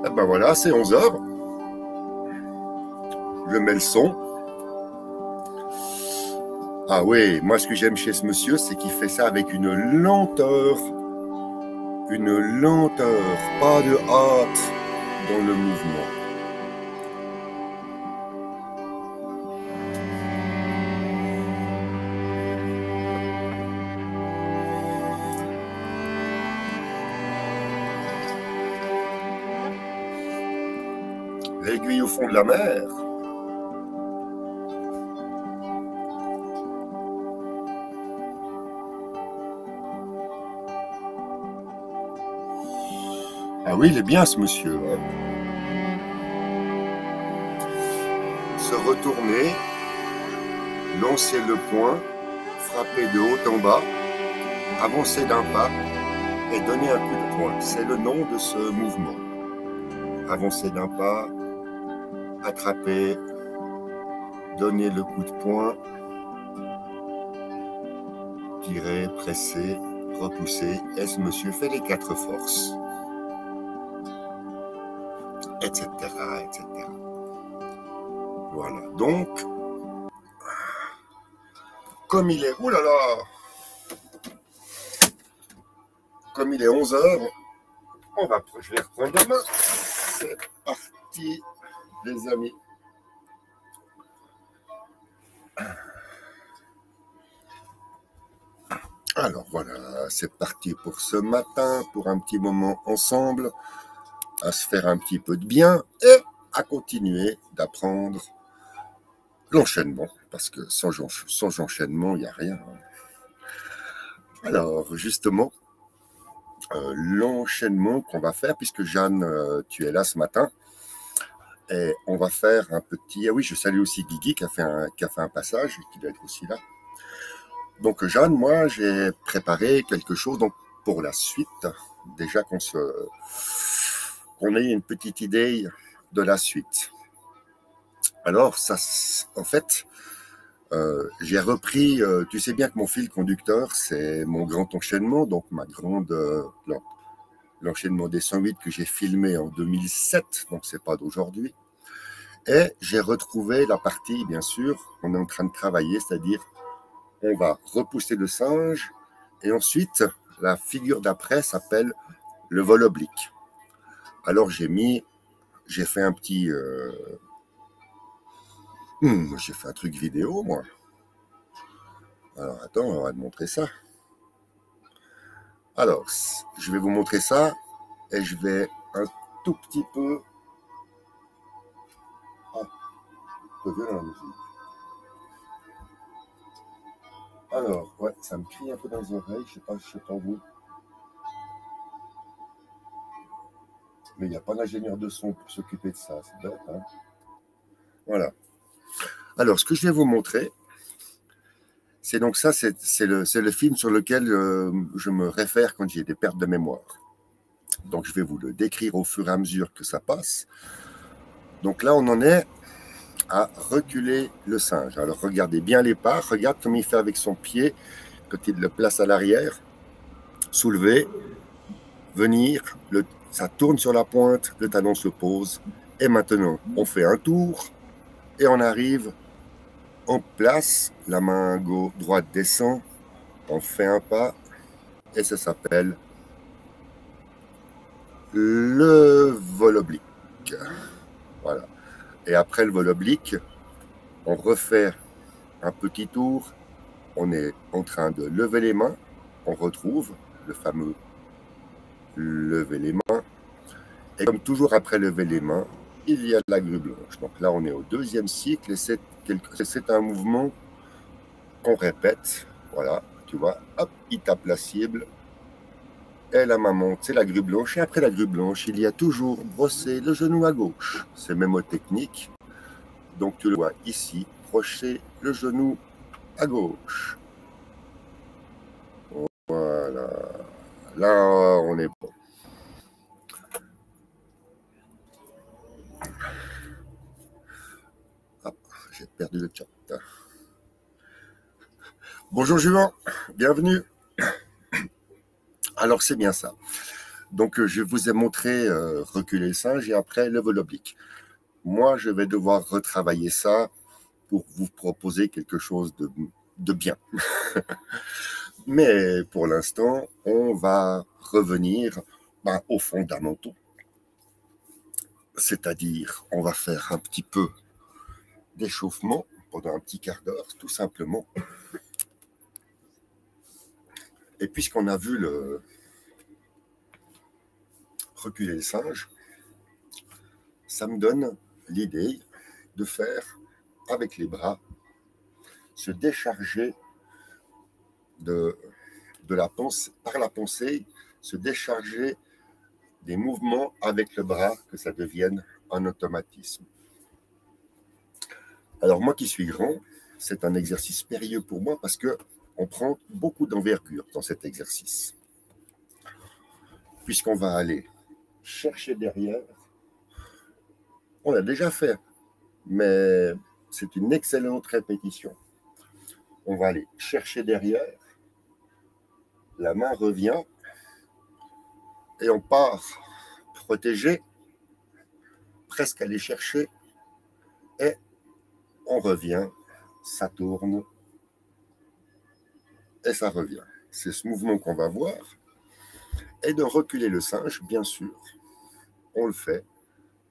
Et ben voilà, c'est 11 heures. Je mets le son. Ah oui, moi ce que j'aime chez ce monsieur, c'est qu'il fait ça avec une lenteur, pas de hâte dans le mouvement. L'aiguille au fond de la mer. Ah oui, il est bien ce monsieur. Hein. Se retourner, lancer le poing, frapper de haut en bas, avancer d'un pas et donner un coup de poing. C'est le nom de ce mouvement. Avancer d'un pas, attraper, donner le coup de poing, tirer, presser, repousser. Et ce monsieur fait les 4 forces. Etc. etc. Voilà. Donc, comme il est... Ouh là là, comme il est 11 heures, je vais reprendre la main. C'est parti, les amis. Alors voilà, c'est parti pour ce matin, pour un petit moment ensemble, à se faire un petit peu de bien et à continuer d'apprendre l'enchaînement, parce que sans enchaînement, il n'y a rien. Alors justement, l'enchaînement qu'on va faire, puisque Jeanne, tu es là ce matin, et on va faire un petit... Ah oui, je salue aussi Guigui qui a fait un passage, qui doit être aussi là. Donc Jeanne, moi j'ai préparé quelque chose donc, pour la suite, déjà qu'on ait une petite idée de la suite. Alors ça, en fait, j'ai repris, tu sais bien que mon fil conducteur c'est mon grand enchaînement, donc l'enchaînement des 108 que j'ai filmé en 2007, donc c'est pas d'aujourd'hui. Et j'ai retrouvé la partie, bien sûr, on est en train de travailler, c'est-à-dire on va repousser le singe et ensuite la figure d'après s'appelle le vol oblique. Alors j'ai fait un petit j'ai fait un truc vidéo moi. Alors attends, on va te montrer ça. Alors je vais vous montrer ça et je vais un tout petit peu la musique. Alors ouais, ça me crie un peu dans les oreilles, je sais pas vous. Mais il n'y a pas d'ingénieur de son pour s'occuper de ça, c'est bête, hein. Voilà. Alors, ce que je vais vous montrer, c'est donc ça, c'est le film sur lequel je me réfère quand j'ai des pertes de mémoire. Donc, je vais vous le décrire au fur et à mesure que ça passe. Donc là, on en est à reculer le singe. Alors, regardez bien les pas, regarde comme il fait avec son pied quand il le place à l'arrière. Soulever, venir, ça tourne sur la pointe, le talon se pose. Et maintenant, on fait un tour et on arrive, on place, la main droite descend, on fait un pas et ça s'appelle le vol oblique. Voilà. Et après le vol oblique, on refait un petit tour, on est en train de lever les mains, on retrouve le fameux lever les mains. Et comme toujours après lever les mains, il y a la grue blanche. Donc là, on est au 2e cycle et c'est un mouvement qu'on répète. Voilà, tu vois, hop, il tape la cible. Et la main monte, c'est la grue blanche. Et après la grue blanche, il y a toujours brosser le genou à gauche. C'est mémotechnique. Donc tu le vois ici, brosser le genou à gauche. Voilà. Là, on est bon. Ah, j'ai perdu le chat. Bonjour Juan, bienvenue. Alors c'est bien ça. Donc, je vous ai montré reculer le singe et après le vol oblique. Moi, je vais devoir retravailler ça pour vous proposer quelque chose de bien. Mais pour l'instant, on va revenir aux fondamentaux. C'est-à-dire, on va faire un petit peu d'échauffement pendant un petit quart d'heure, tout simplement. Et puisqu'on a vu le reculer le singe, ça me donne l'idée de faire avec les bras, se décharger par la pensée, se décharger des mouvements avec le bras, que ça devienne un automatisme. Alors moi qui suis grand, c'est un exercice périlleux pour moi parce qu'on prend beaucoup d'envergure dans cet exercice. Puisqu'on va aller chercher derrière, on l'a déjà fait, mais c'est une excellente répétition. On va aller chercher derrière, la main revient et on part protéger, presque aller chercher et on revient, ça tourne et ça revient. C'est ce mouvement qu'on va voir. Et de reculer le singe, bien sûr, on le fait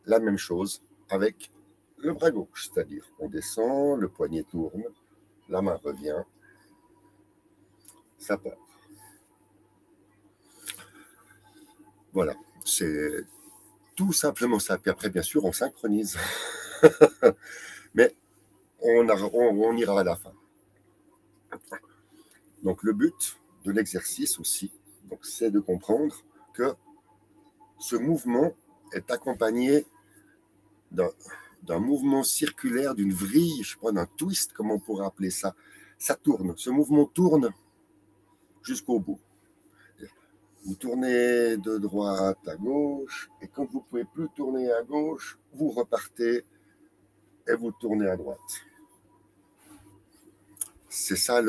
la même chose avec le bras gauche, c'est-à-dire on descend, le poignet tourne, la main revient, ça part. Voilà, c'est tout simplement ça. Puis après, bien sûr, on synchronise. Mais on ira à la fin. Donc le but de l'exercice aussi, c'est de comprendre que ce mouvement est accompagné d'un mouvement circulaire, d'une vrille, je sais pas, d'un twist, comme on pourrait appeler ça. Ça tourne, ce mouvement tourne jusqu'au bout. Vous tournez de droite à gauche, et quand vous ne pouvez plus tourner à gauche, vous repartez et vous tournez à droite. C'est ça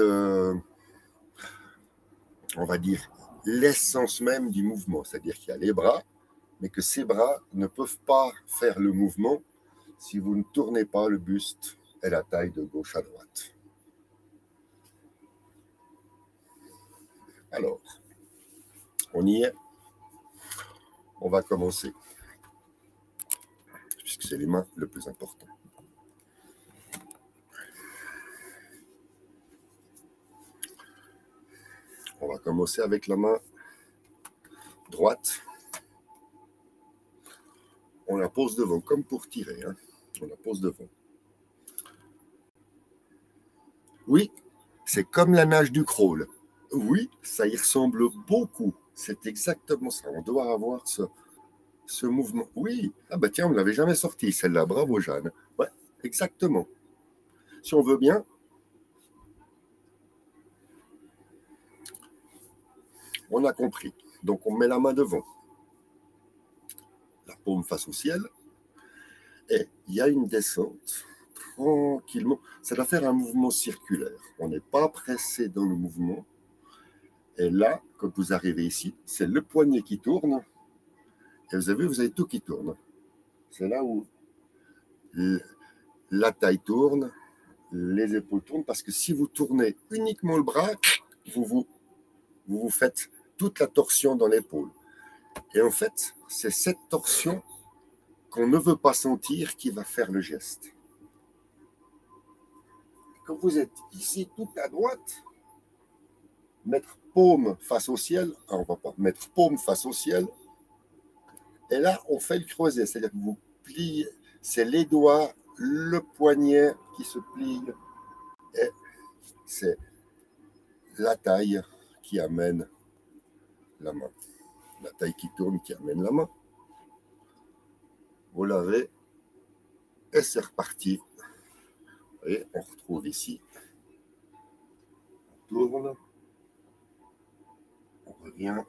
on va dire, l'essence même du mouvement. C'est-à-dire qu'il y a les bras, mais que ces bras ne peuvent pas faire le mouvement si vous ne tournez pas le buste et la taille de gauche à droite. Alors, on y est. On va commencer, puisque c'est les mains le plus important. On va commencer avec la main droite. On la pose devant, comme pour tirer. Hein. On la pose devant. Oui, c'est comme la nage du crawl. Oui, ça y ressemble beaucoup. C'est exactement ça. On doit avoir ce mouvement. Oui, ah bah tiens, on ne l'avait jamais sorti, celle-là. Bravo, Jeanne. Ouais, exactement. Si on veut bien, on a compris. Donc, on met la main devant. La paume face au ciel. Et il y a une descente, tranquillement. Ça doit faire un mouvement circulaire. On n'est pas pressé dans le mouvement. Et là, quand vous arrivez ici, c'est le poignet qui tourne. Et vous avez tout qui tourne. C'est là où la taille tourne, les épaules tournent, parce que si vous tournez uniquement le bras, vous faites toute la torsion dans l'épaule. Et en fait, c'est cette torsion qu'on ne veut pas sentir qui va faire le geste. Quand vous êtes ici tout à droite, mettre paume face au ciel, on ne va pas mettre paume face au ciel, et là, on fait le creuset, c'est-à-dire que vous pliez, c'est les doigts, le poignet qui se plie, et c'est la taille qui amène la main. La taille qui tourne qui amène la main. Vous l'avez, et c'est reparti. Et on retrouve ici. On tourne. On revient.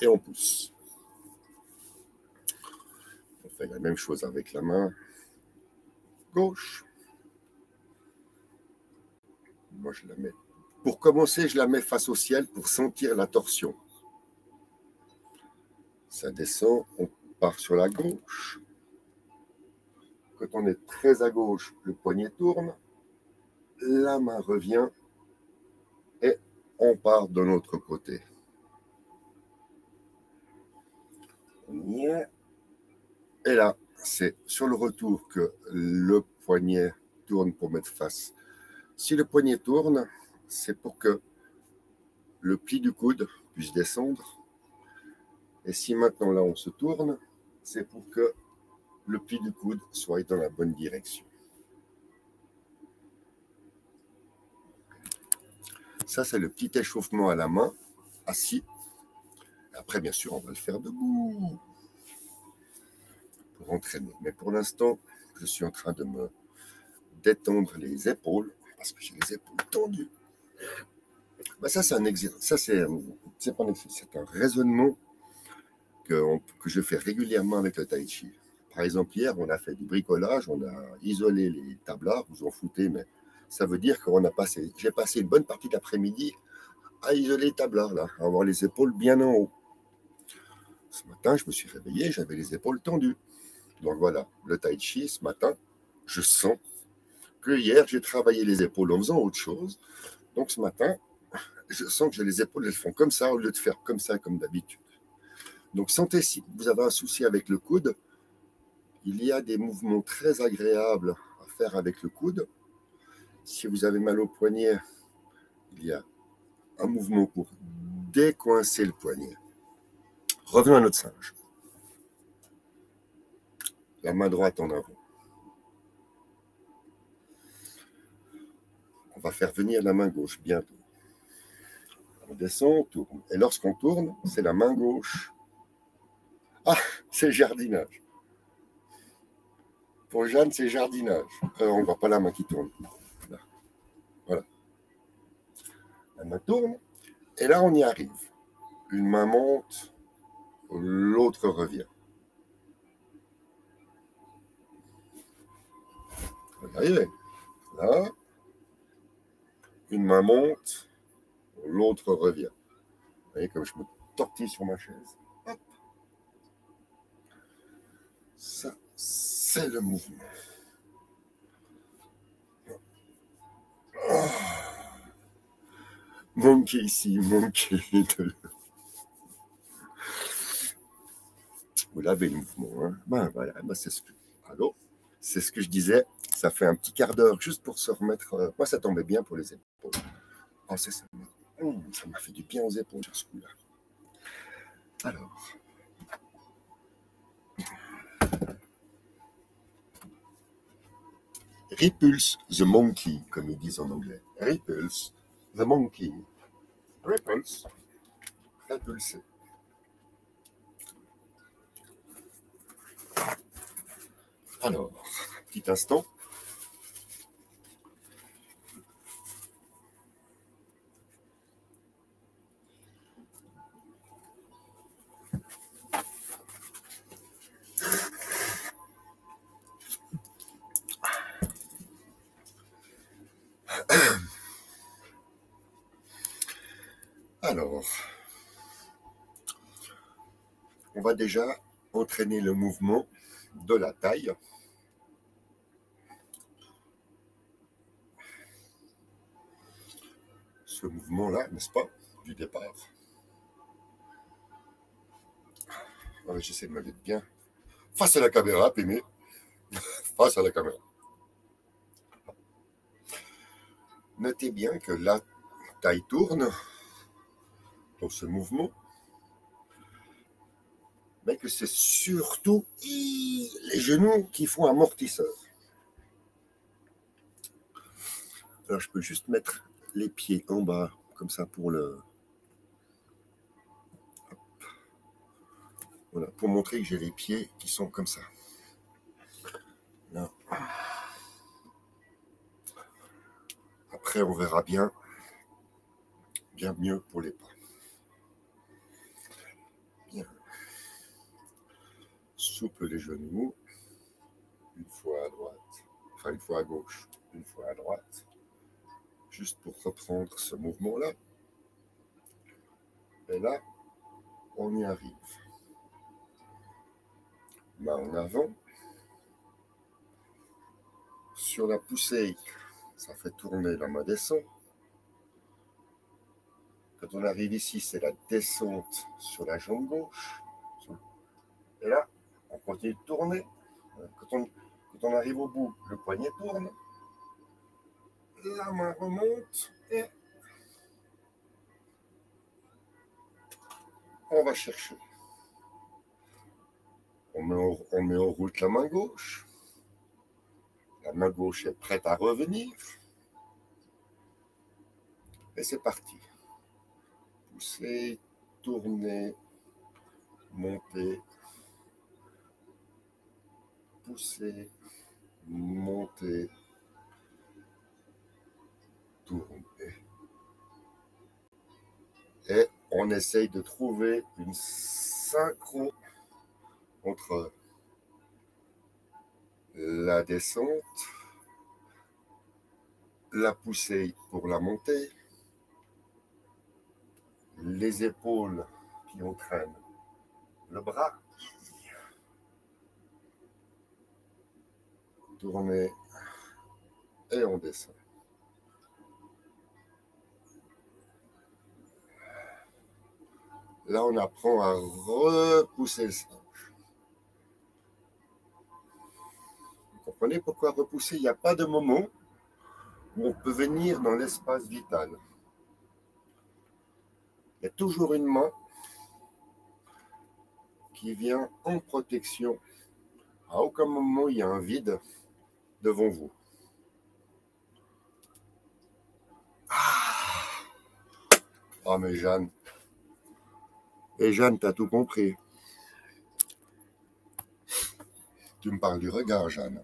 Et on pousse. On fait la même chose avec la main gauche. Moi, je la mets. Pour commencer, je la mets face au ciel pour sentir la torsion. Ça descend, on part sur la gauche. Quand on est très à gauche, le poignet tourne, la main revient et on part de l'autre côté. On y est. Et là, c'est sur le retour que le poignet tourne pour mettre face. Si le poignet tourne, c'est pour que le pli du coude puisse descendre. Et si maintenant là on se tourne, c'est pour que le pli du coude soit dans la bonne direction. Ça, c'est le petit échauffement à la main, assis. Après, bien sûr, on va le faire debout pour entraîner. Mais pour l'instant, je suis en train de me détendre les épaules parce que j'ai les épaules tendues. Ben ça, c'est un exercice. Ça, c'est pas un exercice, c'est un raisonnement que je fais régulièrement avec le tai chi. Par exemple, hier, on a fait du bricolage, on a isolé les tablards, vous en foutez, mais ça veut dire qu'on a passé, j'ai passé une bonne partie d'après-midi à isoler les tablards, là, à avoir les épaules bien en haut. Ce matin, je me suis réveillé, j'avais les épaules tendues. Donc voilà, le tai chi, ce matin, je sens que hier, j'ai travaillé les épaules en faisant autre chose. Donc ce matin, je sens que j'ai les épaules, elles font comme ça au lieu de faire comme ça, comme d'habitude. Donc sentez si vous avez un souci avec le coude, il y a des mouvements très agréables à faire avec le coude. Si vous avez mal au poignet, il y a un mouvement pour décoincer le poignet. Revenons à notre singe. La main droite en avant. On va faire venir la main gauche bientôt. On descend, on tourne. Et lorsqu'on tourne, c'est la main gauche. Ah, c'est jardinage. Pour Jeanne, c'est jardinage. On ne voit pas la main qui tourne. Là. Voilà. La main tourne. Et là, on y arrive. Une main monte, l'autre revient. On va y arriver. Là. Une main monte, l'autre revient. Vous voyez comme je me tortille sur ma chaise. Hop. Ça, c'est le mouvement. Oh. Monkey ici, monkey de là. Vous l'avez le mouvement. Hein? Ben voilà, ben c'est ce que. Allô? C'est ce que je disais. Ça fait un petit quart d'heure juste pour se remettre. Moi, ça tombait bien pour les épaules. Oh, ça m'a fait du bien aux épaules sur ce coup-là. Alors. Repulse the monkey, comme ils disent en anglais. Repulse the monkey. Repulse. Repulser. Alors, petit instant. Alors, on va déjà entraîner le mouvement de la taille. Ce mouvement-là, n'est-ce pas, du départ. Alors, j'essaie de me mettre bien face à la caméra, Pémé. Face à la caméra. Notez bien que la taille tourne dans ce mouvement, mais que c'est surtout les genoux qui font amortisseur. Alors, je peux juste mettre les pieds en bas, comme ça, pour le... Voilà, pour montrer que j'ai les pieds qui sont comme ça. Là. Après, on verra bien mieux pour les pas. Bien. Souple les genoux. Une fois à droite, enfin une fois à gauche, une fois à droite. Juste pour reprendre ce mouvement-là. Et là, on y arrive. main en avant. Sur la poussée, ça fait tourner, la main descend. Quand on arrive ici, c'est la descente sur la jambe gauche. Et là, on continue de tourner. Quand on arrive au bout, le poignet tourne. La main remonte et on va chercher. On met en route la main gauche. La main gauche est prête à revenir. Et c'est parti. Pousser, tourner, monter, pousser, monter, tourner. Et on essaye de trouver une synchro entre la descente, la poussée pour la montée, les épaules qui entraînent le bras, tourner et on descend. Là, on apprend à repousser le singe. Vous comprenez pourquoi repousser? Il n'y a pas de moment où on peut venir dans l'espace vital. Il y a toujours une main qui vient en protection. À aucun moment, il y a un vide devant vous. Ah, mais Jeanne. Et Jeanne, t'as tout compris. Tu me parles du regard, Jeanne.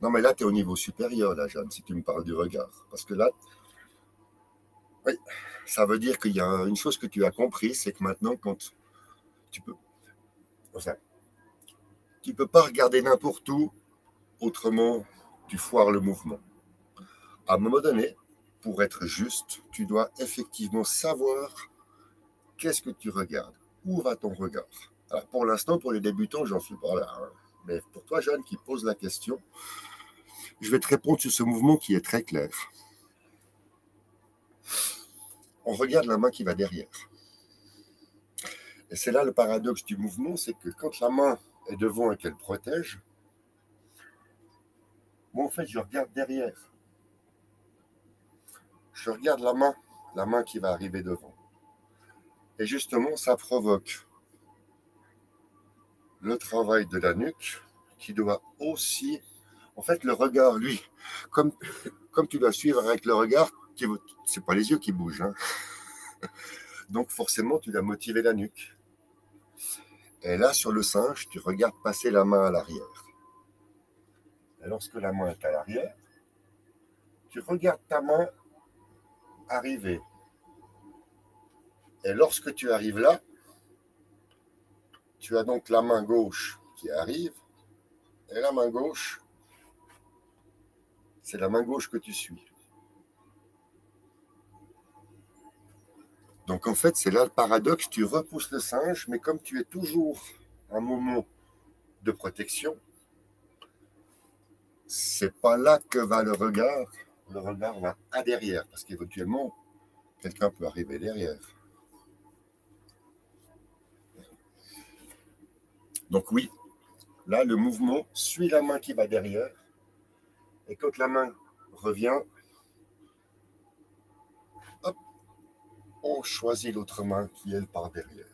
Non, mais là, tu es au niveau supérieur, là, Jeanne, si tu me parles du regard. Parce que là, oui, ça veut dire qu'il y a une chose que tu as compris, c'est que maintenant, quand tu peux... Enfin, tu peux pas regarder n'importe où, autrement, tu foires le mouvement. À un moment donné, pour être juste, tu dois effectivement savoir qu'est-ce que tu regardes. Où va ton regard? Alors, pour l'instant, pour les débutants, j'en suis pas là. Hein. Mais pour toi, Jeanne, qui pose la question, je vais te répondre sur ce mouvement qui est très clair. On regarde la main qui va derrière. Et c'est là le paradoxe du mouvement, c'est que quand la main est devant et qu'elle protège, moi en fait je regarde derrière. Je regarde la main qui va arriver devant. Et justement, ça provoque le travail de la nuque qui doit aussi... En fait, le regard, lui, comme tu dois suivre avec le regard, c'est pas les yeux qui bougent. Hein. Donc forcément, tu dois motiver la nuque. Et là, sur le singe, tu regardes passer la main à l'arrière. Et lorsque la main est à l'arrière, tu regardes ta main arriver. Et lorsque tu arrives là, tu as donc la main gauche qui arrive. Et la main gauche, c'est la main gauche que tu suis. Donc en fait, c'est là le paradoxe, tu repousses le singe, mais comme tu es toujours un moment de protection, c'est pas là que va le regard va à derrière, parce qu'éventuellement, quelqu'un peut arriver derrière. Donc oui, là, le mouvement suit la main qui va derrière, et quand la main revient, hop, on choisit l'autre main qui, elle, part derrière.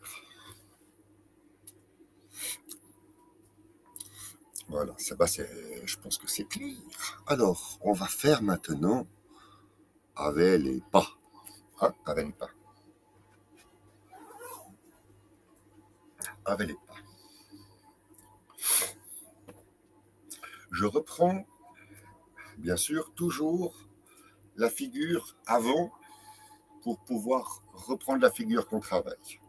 Voilà, je pense que c'est clair. Alors, on va faire maintenant avec les pas. Hein, avec les pas. Avec les pas. Je reprends, bien sûr, toujours la figure avant pour pouvoir reprendre la figure qu'on travaille.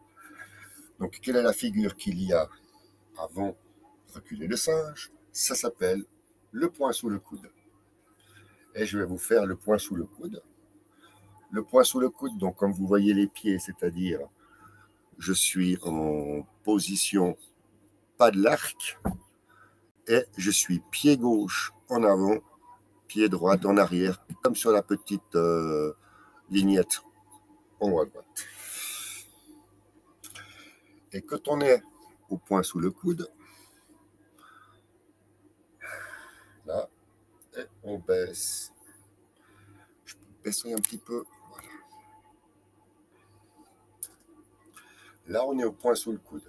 Donc, quelle est la figure qu'il y a avant reculer le singe? Ça s'appelle le poing sous le coude. Et je vais vous faire le poing sous le coude. Le poing sous le coude, donc comme vous voyez les pieds, c'est-à-dire je suis en position pas de l'arc et je suis pied gauche en avant, pied droit en arrière, comme sur la petite lignette en haut à droite. Et quand on est au point sous le coude, là, et on baisse. Je peux baisser un petit peu. Voilà. Là, on est au point sous le coude.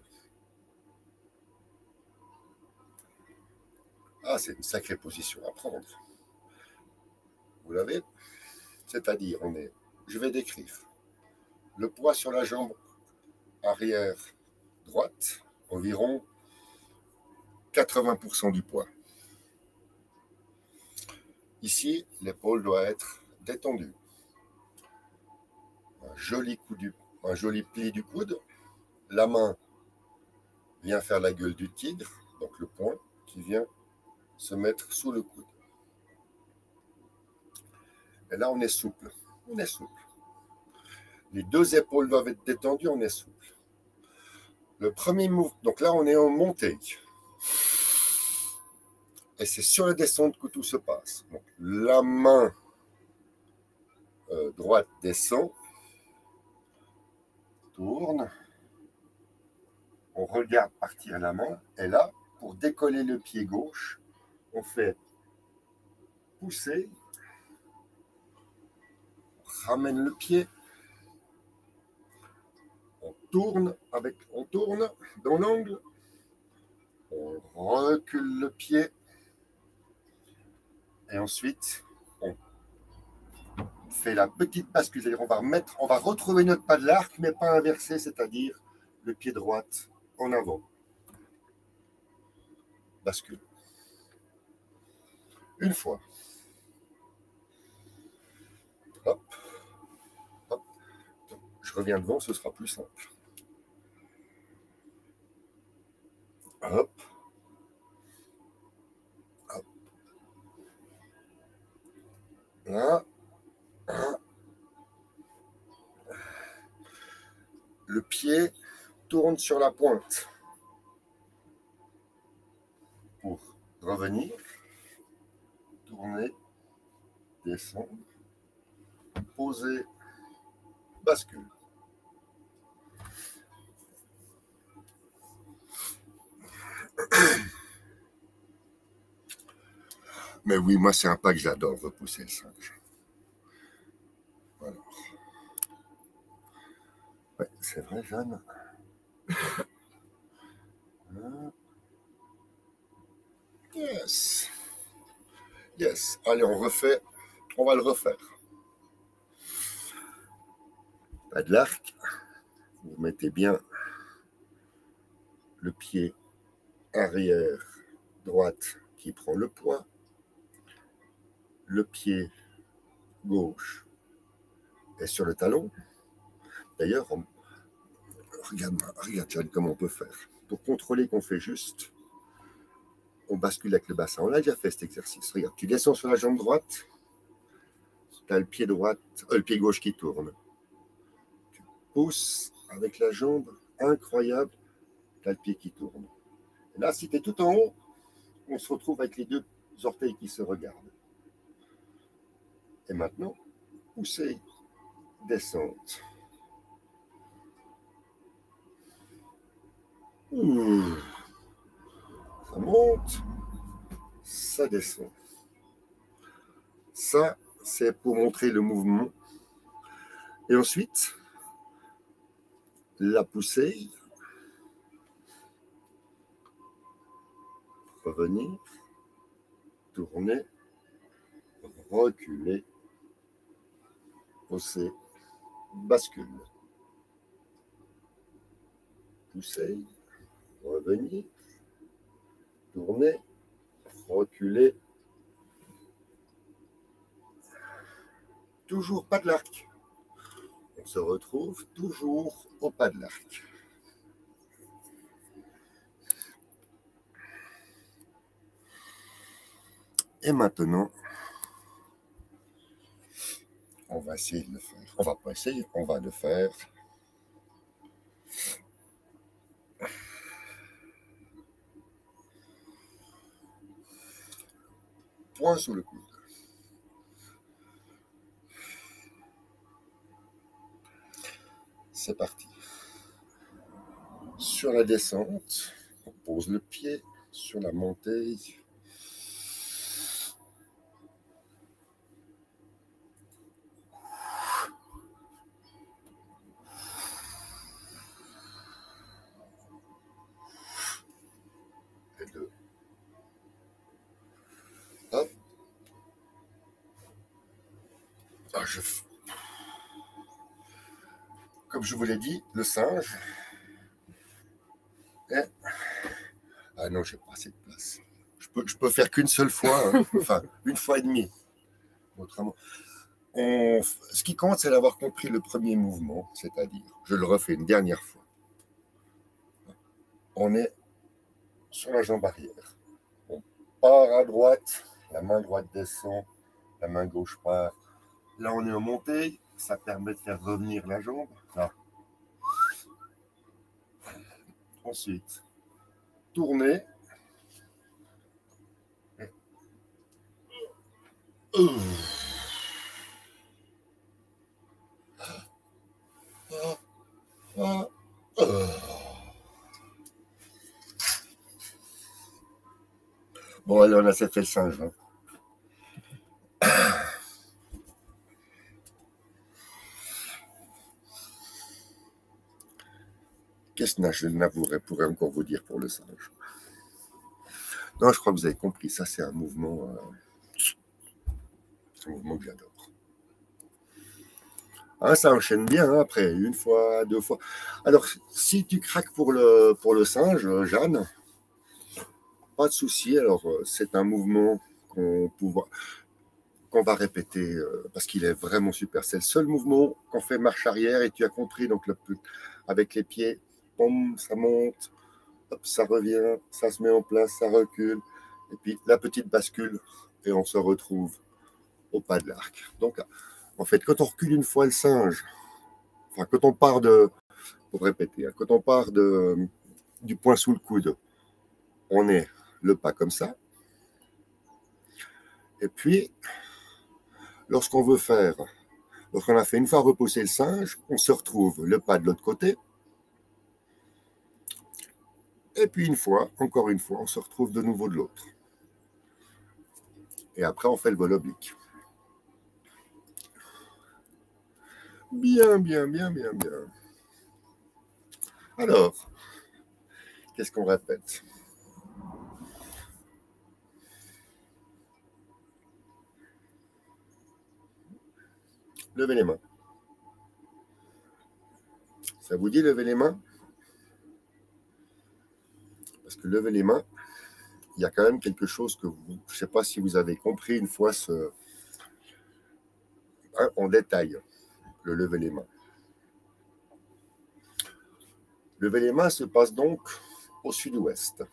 Ah, c'est une sacrée position à prendre. Vous l'avez? C'est-à-dire, je vais décrire. Le poids sur la jambe arrière droite, environ 80% du poids. Ici, l'épaule doit être détendue. Un joli pli du coude. La main vient faire la gueule du tigre, donc le poing qui vient se mettre sous le coude. Et là, on est souple. On est souple. Les deux épaules doivent être détendues, on est souple. Le premier mouvement, donc là, on est en montée. Et c'est sur la descente que tout se passe. Donc, la main droite descend, tourne, on regarde partir la main, et là, pour décoller le pied gauche, on fait pousser, ramène le pied, on tourne dans l'angle, on recule le pied, et ensuite, on fait la petite bascule, c'est-à-dire on va retrouver notre pas de l'arc, mais pas inversé, c'est-à-dire le pied droit en avant. Bascule. Une fois. Hop. Hop. Je reviens devant, ce sera plus simple. Hop. Hop. Là. Le pied tourne sur la pointe pour revenir, tourner, descendre, poser, bascule. Mais oui, moi c'est un pas que j'adore, repousser le singe. Alors. Ouais, c'est vrai, Jeanne. Yes. Yes. Allez, on va le refaire. Pas de l'arc. Vous mettez bien le pied arrière droite qui prend le poids. Le pied gauche est sur le talon. D'ailleurs, regarde John, comment on peut faire. Pour contrôler qu'on fait juste, on bascule avec le bassin. On a déjà fait cet exercice. Regarde, tu descends sur la jambe droite, tu as le pied gauche qui tourne. Tu pousses avec la jambe, incroyable, tu as le pied qui tourne. Et là, si tu es tout en haut, on se retrouve avec les deux orteils qui se regardent. Et maintenant, poussez, descente. Ça monte, ça descend. Ça, c'est pour montrer le mouvement. Et ensuite, la poussée, revenir, tourner, reculer, pousser, bascule. Pousser, revenir, tourner, reculer. Toujours pas de l'arc. On se retrouve toujours au pas de l'arc. Et maintenant, on va essayer de le faire. On va pas essayer, on va le faire. Point sous le coude. C'est parti. Sur la descente, on pose le pied. Sur la montée, et deux. Hop. Ah, comme je vous l'ai dit, le singe. Et... Ah non, j'ai pas assez de place. Je peux faire qu'une seule fois, hein. Enfin, une fois et demie. Autrement, ce qui compte, c'est d'avoir compris le premier mouvement, c'est-à-dire, je le refais une dernière fois. On est sur la jambe arrière. On part à droite, la main droite descend, la main gauche part. Là, on est en montée, ça permet de faire revenir la jambe. Là. Ensuite, tourner. Bon, allez, on a assez fait le singe. Hein. Qu'est-ce que je pourrais encore vous dire pour le singe? Non, je crois que vous avez compris. Ça, c'est un mouvement que j'adore. Hein, ça enchaîne bien hein, après, une fois, deux fois. Alors, si tu craques pour le singe, Jeanne, pas de souci. Alors, c'est un mouvement qu'on va répéter parce qu'il est vraiment super. C'est le seul mouvement qu'on fait marche arrière et tu as compris. Donc, avec les pieds, boum, ça monte, hop, ça revient, ça se met en place, ça recule. Et puis, la petite bascule et on se retrouve au pas de l'arc. Donc, en fait, quand on recule une fois le singe, enfin, quand on part pour répéter, hein, quand on part du point sous le coude, on est le pas comme ça. Et puis, lorsqu'on a fait une fois repousser le singe, on se retrouve le pas de l'autre côté. Et puis encore une fois, on se retrouve de nouveau de l'autre. Et après, on fait le vol oblique. Bien, bien, bien, bien, bien. Alors, qu'est-ce qu'on répète? Levez les mains. Ça vous dit lever les mains? Parce que lever les mains, il y a quand même quelque chose que je ne sais pas si vous avez compris une fois en détail, le lever les mains. Lever les mains se passe donc au sud-ouest.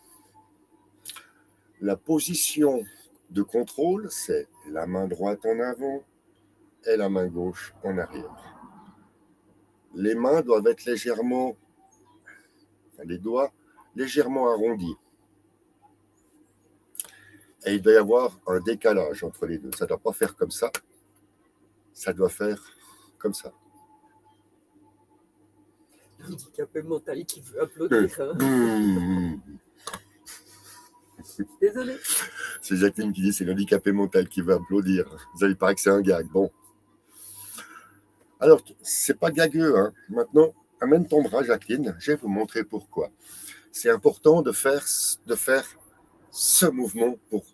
La position de contrôle, c'est la main droite en avant et la main gauche en arrière. Les mains doivent être les doigts légèrement arrondis. Et il doit y avoir un décalage entre les deux. Ça ne doit pas faire comme ça. Ça doit faire comme ça. Handicapé mental qui veut applaudir. Hein. Désolé. C'est Jacqueline qui dit c'est l'handicapé mental qui veut applaudir. Vous allez paraître que c'est un gag. Bon. Alors, c'est pas gagueux. Hein. Maintenant, amène ton bras, Jacqueline. Je vais vous montrer pourquoi. C'est important de faire ce mouvement pour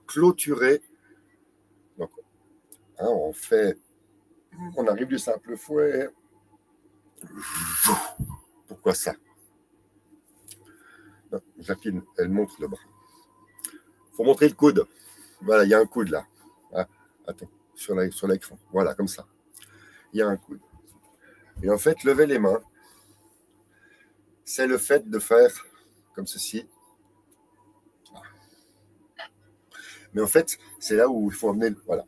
clôturer. Donc, hein, on arrive du simple fouet. Pourquoi ça? Non, Jacqueline, elle montre le bras. Il faut montrer le coude. Voilà, il y a un coude là. Ah, attends, sur l'écran. Voilà, comme ça. Il y a un coude. Et en fait, lever les mains, c'est le fait de faire comme ceci. Mais en fait, c'est là où il faut amener. Voilà.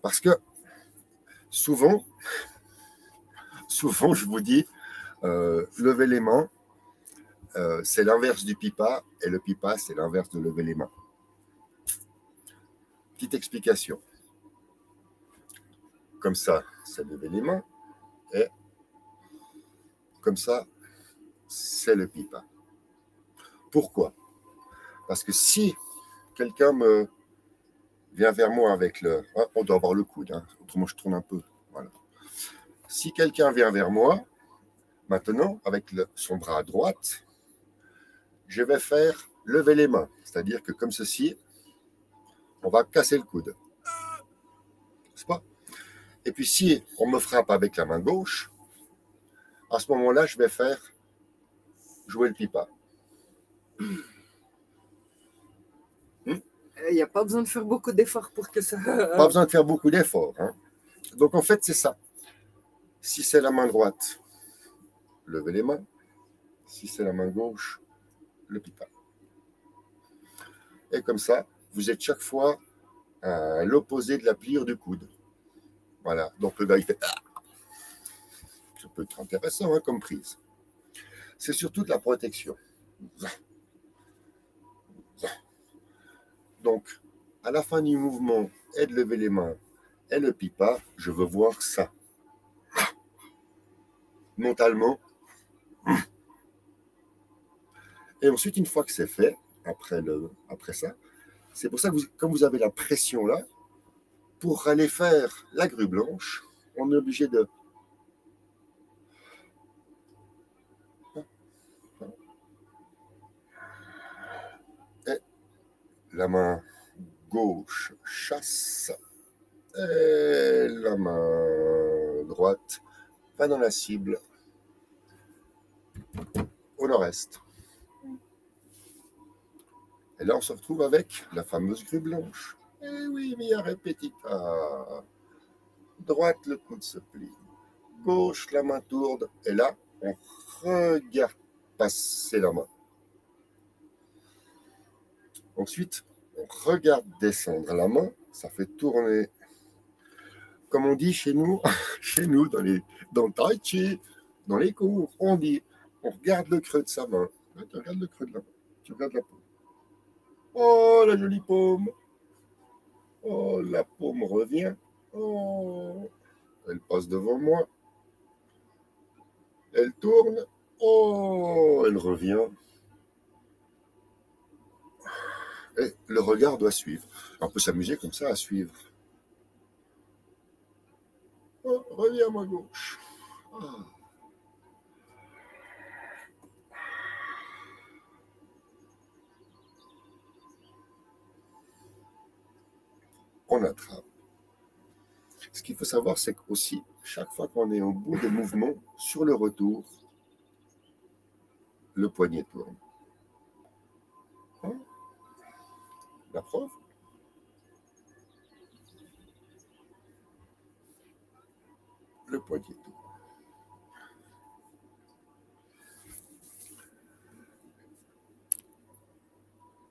Parce que souvent, je vous dis, lever les mains, c'est l'inverse du pipa, et le pipa, c'est l'inverse de lever les mains. petite explication. Comme ça, c'est lever les mains. Et comme ça, c'est le pipa. Pourquoi? Parce que si quelqu'un me vient vers moi avec le... Ah, on doit avoir le coude, hein, autrement je tourne un peu. Voilà. Si quelqu'un vient vers moi, maintenant, avec son bras à droite, je vais faire lever les mains. C'est-à-dire que comme ceci, on va casser le coude. C'est pas? Et puis si on me frappe avec la main gauche, à ce moment-là, je vais faire jouer le pipa. Il n'y a pas besoin de faire beaucoup d'efforts pour que ça... Pas besoin de faire beaucoup d'efforts. Hein. Donc en fait, c'est ça. Si c'est la main droite, levez les mains. Si c'est la main gauche, le pipa. Et comme ça, vous êtes chaque fois à l'opposé de la pliure du coude. Voilà. Donc le gars, il fait... Ça peut être intéressant hein, comme prise. C'est surtout de la protection. Donc, à la fin du mouvement, et de lever les mains, et le pipa, je veux voir ça. Mentalement. Et ensuite, une fois que c'est fait, après ça, c'est pour ça que comme vous avez la pression là, pour aller faire la grue blanche, on est obligé de... Et la main gauche chasse, et la main droite va dans la cible au nord-est. Et là, on se retrouve avec la fameuse grue blanche. Eh oui, via repetita. Droite, le coude se plie. Gauche, la main tourne. Et là, on regarde passer la main. Ensuite, on regarde descendre la main. Ça fait tourner. Comme on dit chez nous, dans le tai chi, dans les cours, on dit, on regarde le creux de sa main. Là, tu regardes le creux de la main. Tu regardes la paume. Oh, la jolie paume. Oh, la paume revient. Oh, elle passe devant moi. Elle tourne. Oh, elle revient. Et le regard doit suivre. On peut s'amuser comme ça à suivre. Oh, reviens à ma gauche. Ah. On attrape. Ce qu'il faut savoir, c'est qu'aussi, chaque fois qu'on est au bout des mouvements, sur le retour, le poignet tourne. Hein? La preuve? Le poignet tourne.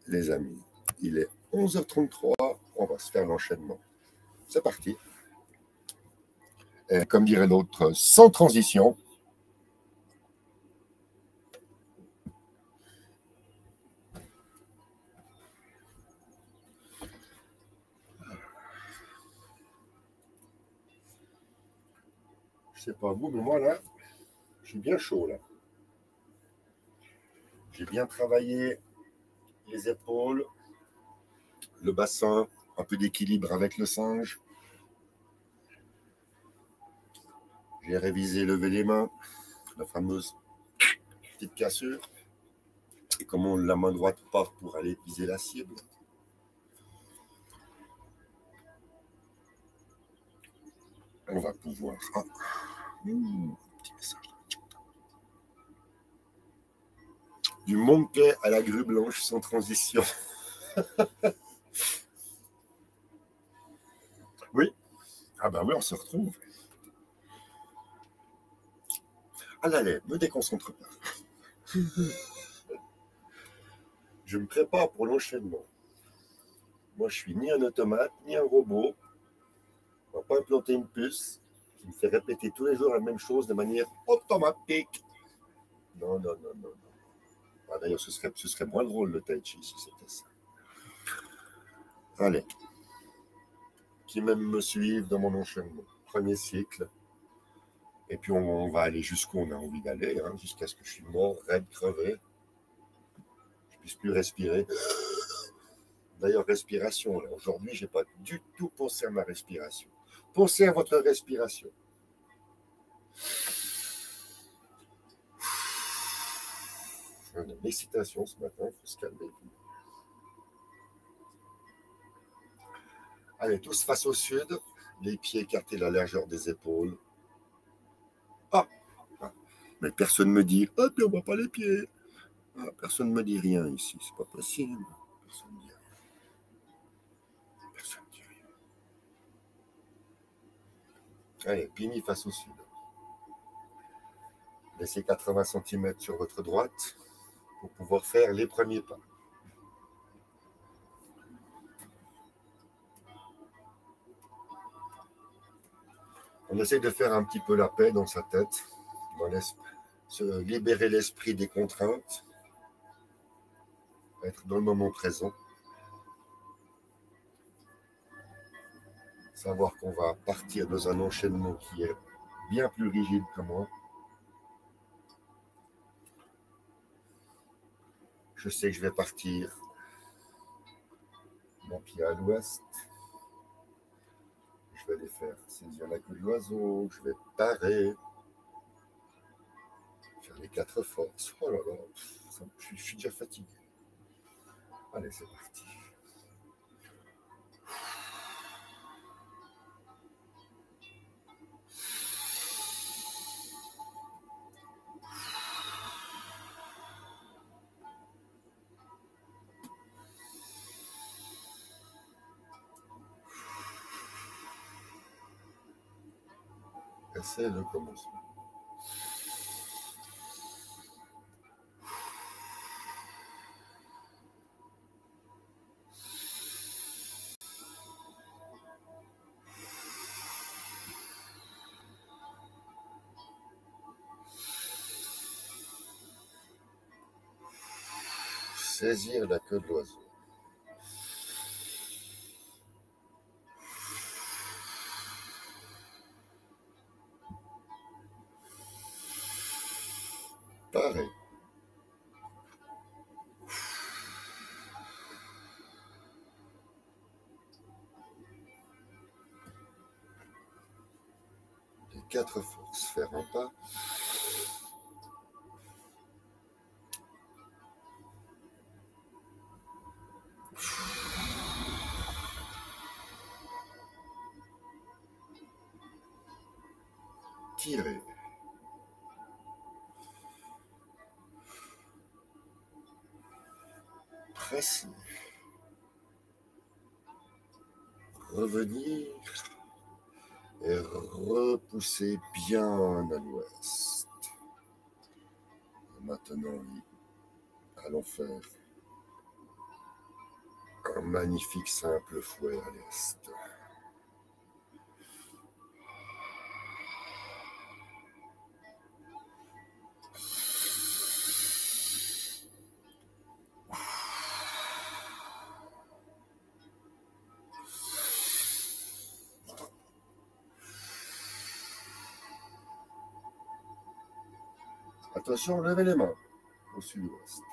Les amis, il est 11h33, on va se faire l'enchaînement. C'est parti. Et comme dirait l'autre, sans transition. Je sais pas vous, mais moi là, je suis bien chaud là. J'ai bien travaillé les épaules, le bassin, un peu d'équilibre avec le singe. J'ai révisé lever les mains, la fameuse petite cassure. Et comment la main droite part pour aller viser la cible. On va pouvoir... Ah. Petit message. Du monkey à la grue blanche sans transition. Oui. Ah ben oui, on se retrouve. Ah là, me déconcentre pas. Je me prépare pour l'enchaînement. Moi, je suis ni un automate, ni un robot. On ne va pas implanter une puce qui me fait répéter tous les jours la même chose de manière automatique. Non, non, non, non. Ah, d'ailleurs, ce serait moins drôle le tai chi si c'était ça. Allez. qui même me suivent dans mon enchaînement. Premier cycle. Et puis on va aller jusqu'où on a envie d'aller, hein, jusqu'à ce que je suis mort, raide, crevé. Je ne puisse plus respirer. D'ailleurs, respiration, là, aujourd'hui, je n'ai pas du tout pensé à ma respiration. Pensez à votre respiration. On a une excitation ce matin, il faut se calmer. Allez, tous face au sud, les pieds écartés à la largeur des épaules. Ah, mais personne ne me dit, ah, puis on ne voit pas les pieds. Ah, personne ne me dit rien ici, c'est pas possible. Personne ne dit rien. Personne ne dit rien. Allez, pini face au sud. Laissez 80 cm sur votre droite pour pouvoir faire les premiers pas. On essaie de faire un petit peu la paix dans sa tête, se libérer l'esprit des contraintes, être dans le moment présent, savoir qu'on va partir dans un enchaînement qui est bien plus rigide que moi. Je sais que je vais partir mon pied à l'ouest. Je vais aller faire saisir la queue de l'oiseau, je vais parer, faire les 4 forces. Oh là là, je suis déjà fatigué. Allez, c'est parti. Et c'est le commencement. Saisir la queue de l'oiseau. Pareil. Les 4 forces, faire un pas. Tirer. Presser. Revenir. Et repousser bien à l'ouest. Maintenant, allons faire un magnifique simple fouet à l'est. Attention, levez les mains au sud-ouest.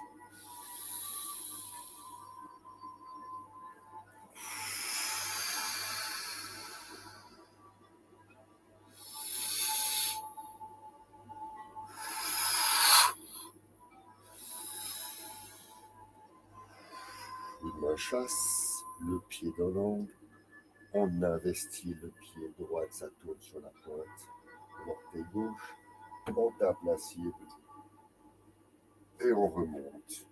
Une main chasse, le pied dans l'angle. On investit le pied droit, ça tourne sur la pointe. L'orteil gauche, on tape la cible et on remonte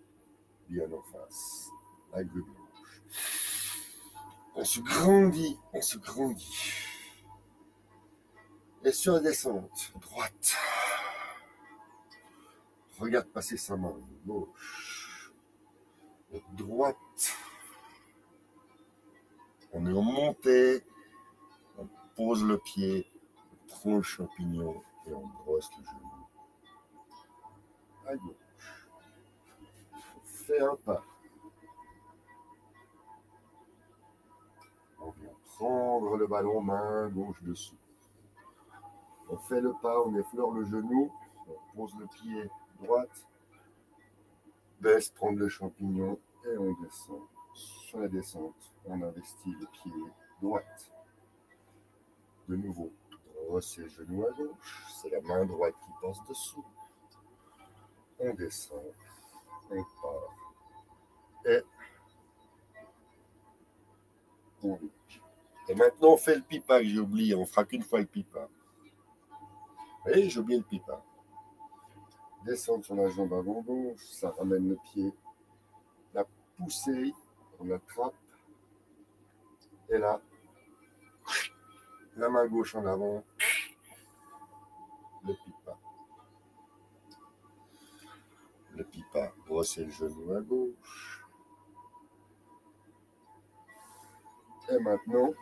bien en face. La grue blanche. On se grandit, on se grandit. Et sur la descente, droite. Regarde passer sa main, gauche. Droite. On est en montée, on pose le pied, on prend le champignon et on brosse le genou. À gauche. On fait un pas. On vient prendre le ballon main gauche dessous. On fait le pas, on effleure le genou, on pose le pied droite, baisse, prendre le champignon et on descend. Sur la descente, on investit le pied droite. De nouveau, drosser le genou à gauche, c'est la main droite qui passe dessous. On descend, on part et on bouge. Et maintenant, on fait le pipa que j'ai oublié, on fera qu'une fois le pipa. Et j'ai oublié le pipa. Descendre sur la jambe avant gauche, ça ramène le pied. La poussée, on attrape. Et là, la main gauche en avant, le pipa. Le pipa, brosser le genou à gauche. Et maintenant,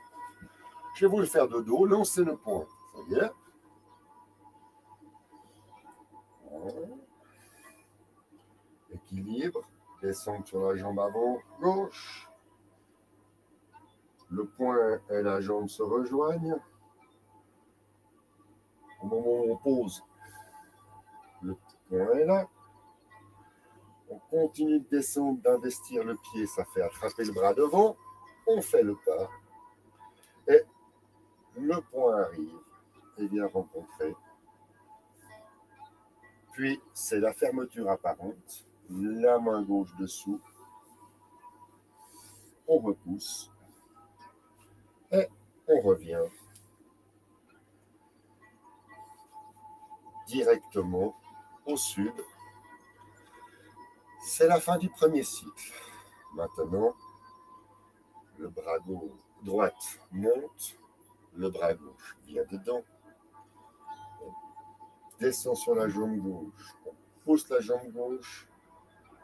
je vais vous le faire de dos, lancez le poing. Ça y est. Voilà. Équilibre, descendre sur la jambe avant gauche. Le poing et la jambe se rejoignent. Au moment où on pose, le poing est là. On continue de descendre, d'investir le pied, ça fait attraper le bras devant. On fait le pas. Et le poing arrive et vient rencontrer. Puis, c'est la fermeture apparente. La main gauche dessous. On repousse. Et on revient directement au sud. C'est la fin du premier cycle. Maintenant, le bras droite monte, le bras gauche vient dedans. On descend sur la jambe gauche, on pousse la jambe gauche,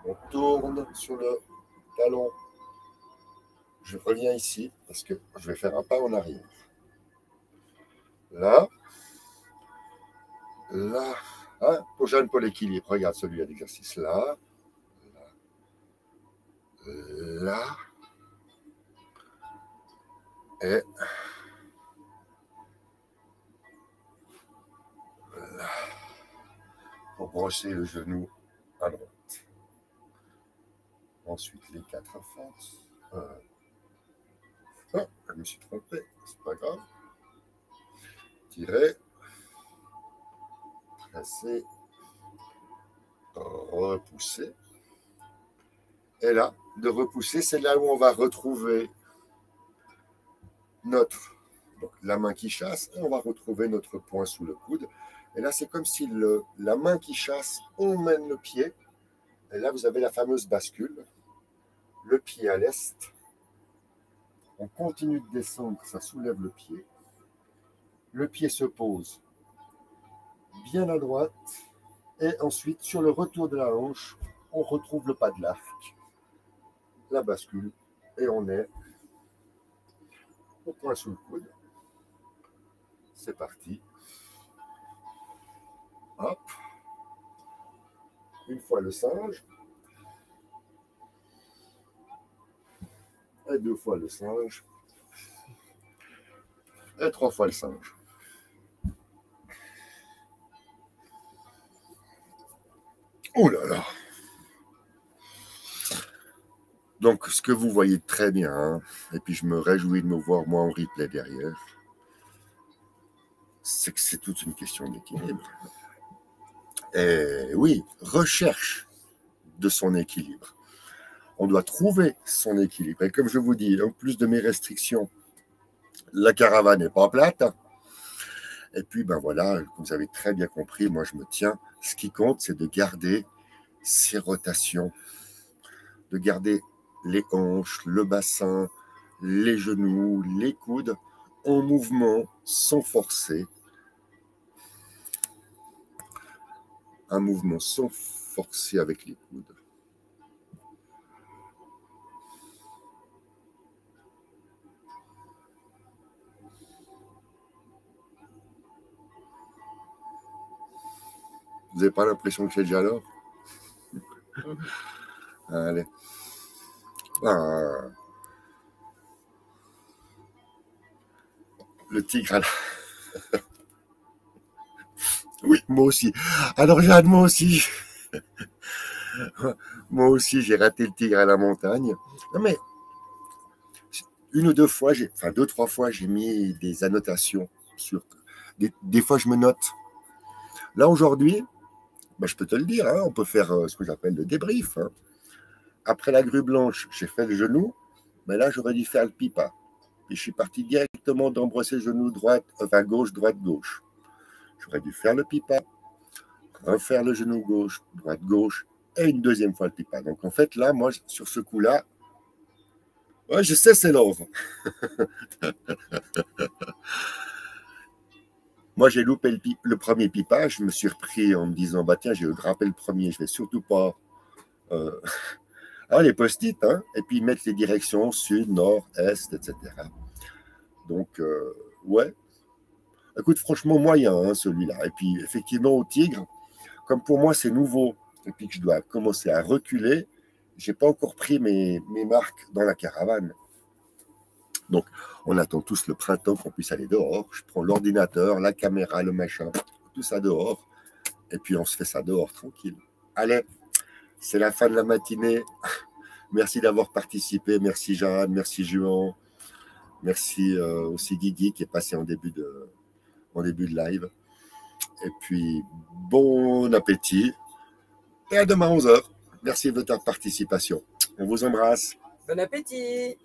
on tourne sur le talon. Je reviens ici parce que je vais faire un pas en arrière. Là, là, hein, pour Jeanne Paul l'équilibre, regarde celui-là d'exercice. Là, là, et là, pour brosser le genou à droite. Ensuite, les 4 à force. Ah, je me suis trompé, c'est pas grave. Tirer, presser, repousser. Et là, de repousser, c'est là où on va retrouver donc la main qui chasse, et on va retrouver notre poing sous le coude. Et là, c'est comme si la main qui chasse, on mène le pied. Et là, vous avez la fameuse bascule. Le pied à l'est. On continue de descendre, ça soulève le pied. Le pied se pose bien à droite. Et ensuite, sur le retour de la hanche, on retrouve le pas de l'arc, la bascule, et on est au point sous le coude. C'est parti. Hop. Une fois le singe. Et 2 fois le singe. Et 3 fois le singe. Oh là là. Donc, ce que vous voyez très bien, hein, et puis je me réjouis de me voir moi en replay derrière, c'est que c'est toute une question d'équilibre. Et oui, recherche de son équilibre. On doit trouver son équilibre. Et comme je vous dis, en plus de mes restrictions, la caravane n'est pas plate. Et puis, ben voilà, comme vous avez très bien compris, moi je me tiens. Ce qui compte, c'est de garder ces rotations, de garder les hanches, le bassin, les genoux, les coudes en mouvement sans forcer. Un mouvement sans forcer avec les coudes. Vous n'avez pas l'impression que c'est déjà l'heure? Allez. Ah. Le tigre à la... Oui, moi aussi. Alors Jeanne, moi aussi. Moi aussi, j'ai raté le tigre à la montagne. Non mais, une ou deux fois, enfin deux, trois fois, j'ai mis des annotations sur... Des fois, je me note. Là, aujourd'hui, ben, je peux te le dire, hein, on peut faire ce que j'appelle le débrief. Hein. Après la grue blanche, j'ai fait le genou, mais là, j'aurais dû faire le pipa. Et je suis parti directement d'embrasser le genou droite, enfin gauche, droite, gauche. J'aurais dû faire le pipa, refaire le genou gauche, droite, gauche, et une deuxième fois le pipa. Donc en fait, là, moi, sur ce coup-là, ouais, je sais, c'est l'ordre. Moi, j'ai loupé le premier pipa, je me suis repris en me disant, bah tiens, j'ai grappé le premier, je vais surtout pas... les post-it, hein, et puis mettre les directions sud, nord, est, etc. Donc, ouais. Écoute, franchement, moyen, hein, celui-là. Et puis, effectivement, au tigre, comme pour moi, c'est nouveau, et puis que je dois commencer à reculer, j'ai pas encore pris mes marques dans la caravane. Donc, on attend tous le printemps qu'on puisse aller dehors. Je prends l'ordinateur, la caméra, le machin, tout ça dehors. Et puis, on se fait ça dehors, tranquille. Allez, c'est la fin de la matinée. Merci d'avoir participé. Merci Jeanne, merci Juan. Merci aussi Guigui qui est passé en début de live. Et puis, bon appétit. Et à demain 11h. Merci de votre participation. On vous embrasse. Bon appétit!